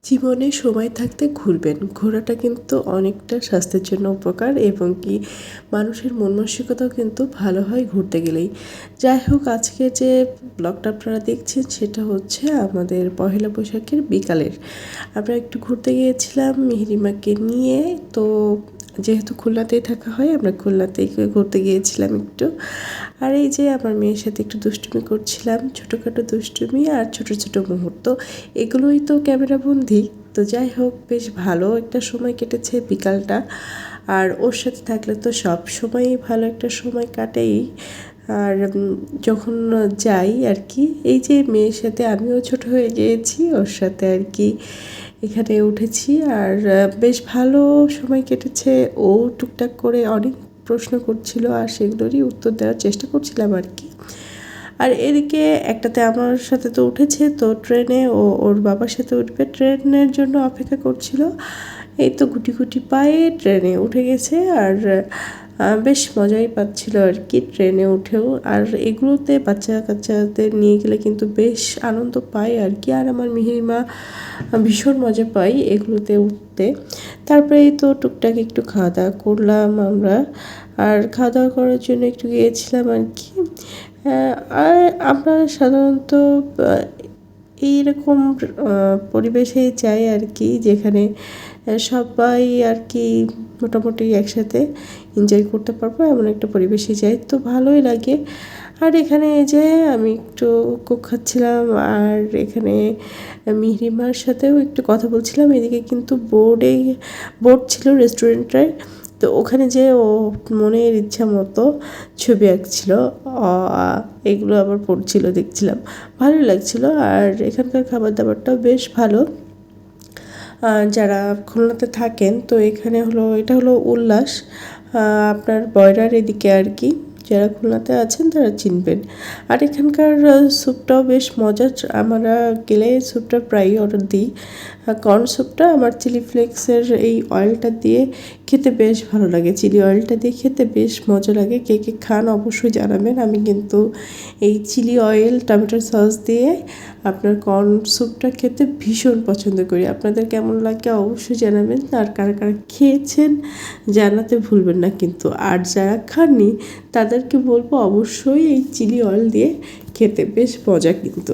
জীবনে সময় থাকতে ঘুরবেন। ঘোরাটা কিন্তু অনেকটা স্বাস্থ্যের জন্য উপকার এবং কি মানুষের মন মানসিকতাও কিন্তু ভালো হয় ঘুরতে গেলেই। যাই হোক, আজকে যে ব্লগটা আপনারা দেখছেন সেটা হচ্ছে আমাদের পহেলা বৈশাখের বিকালের। আমরা একটু ঘুরতে গিয়েছিলাম মেহেরিমাকে নিয়ে। তো যেহেতু খুলনাতেই থাকা হয়, আমরা খুলনাতেই ঘুরতে গিয়েছিলাম একটু। আর এই যে আমার মেয়ের সাথে একটু দুষ্টুমি করছিলাম, ছোটোখাটো দুষ্টুমি আর ছোটো ছোটো মুহূর্ত, এগুলোই তো ক্যামেরাবন্দি। তো যাই হোক, বেশ ভালো একটা সময় কেটেছে বিকালটা। আর ওর সাথে থাকলে তো সব সময়ই ভালো একটা সময় কাটেই। আর যখন যাই আর কি, এই যে মেয়ের সাথে আমিও ছোট হয়ে গিয়েছি ওর সাথে আর কি এখানে উঠেছি। আর বেশ ভালো সময় কেটেছে। ও টুকটাক করে অনেক প্রশ্ন করছিল আর সেগুলোরই উত্তর দেওয়ার চেষ্টা করছিলাম আর কি। আর এদিকে একটাতে আমার সাথে তো উঠেছে, তো ট্রেনে ও ওর বাবার সাথে উঠবে, ট্রেনের জন্য অপেক্ষা করছিল। এই তো গুটি গুটি পায়ে ট্রেনে উঠে গেছে। আর বেশ মজাই পাচ্ছিল আর কি ট্রেনে উঠেও। আর এগুলোতে বাচ্চা কাচ্চাদের নিয়ে গেলে কিন্তু বেশ আনন্দ পায় আর কি। আর আমার মিহিমা ভীষণ মজা পাই এগুলোতে উঠতে। তারপরে এই তো টুকটাক একটু খাওয়া দাওয়া করলাম আমরা। আর খাওয়া দাওয়া করার জন্য একটু গিয়েছিলাম আর কি। আর আমরা সাধারণত এইরকম পরিবেশেই চাই আর কি, যেখানে সবাই আর কি মোটামুটি একসাথে এনজয় করতে পারবো, এমন একটা পরিবেশে যাই, তো ভালোই লাগে। আর এখানে এই যে আমি একটু কোক খাচ্ছিলাম আর এখানে মিহিরিমার সাথেও একটু কথা বলছিলাম। এদিকে কিন্তু বোর্ড ছিল রেস্টুরেন্টের, তো ওখানে যে ও মনের ইচ্ছা মতো ছবি আঁকছিল, এগুলো আবার পড়ছিল, দেখছিলাম, ভালোই লাগছিল। আর এখানকার খাবার দাবারটাও বেশ ভালো। যারা খুলনাতে থাকেন তো এখানে এটা হলো উল্লাস, আপনার বয়রার এদিকে আর কি। যারা খুলনাতে আছেন তারা চিনবেন। আর এখানকার স্যুপটাও বেশ মজার। আমরা গেলে স্যুপটা প্রায়ই অর্ডার দিই। কর্ন স্যুপটা আমার চিলি ফ্লেক্সের এই অয়েলটা দিয়ে খেতে বেশ ভালো লাগে, চিলি অয়েলটা দিয়ে খেতে বেশ মজা লাগে। কে কে খান অবশ্যই জানাবেন। আমি কিন্তু এই চিলি অয়েল টমেটোর সস দিয়ে আপনার কর্ন স্যুপটা খেতে ভীষণ পছন্দ করি। আপনাদের কেমন লাগে অবশ্যই জানাবেন। আর কারা কারা খেয়েছেন জানাতে ভুলবেন না কিন্তু। আর যারা খাননি তাদেরকে বলবো অবশ্যই এই চিলি অয়েল দিয়ে খেতে, বেশ মজা কিন্তু।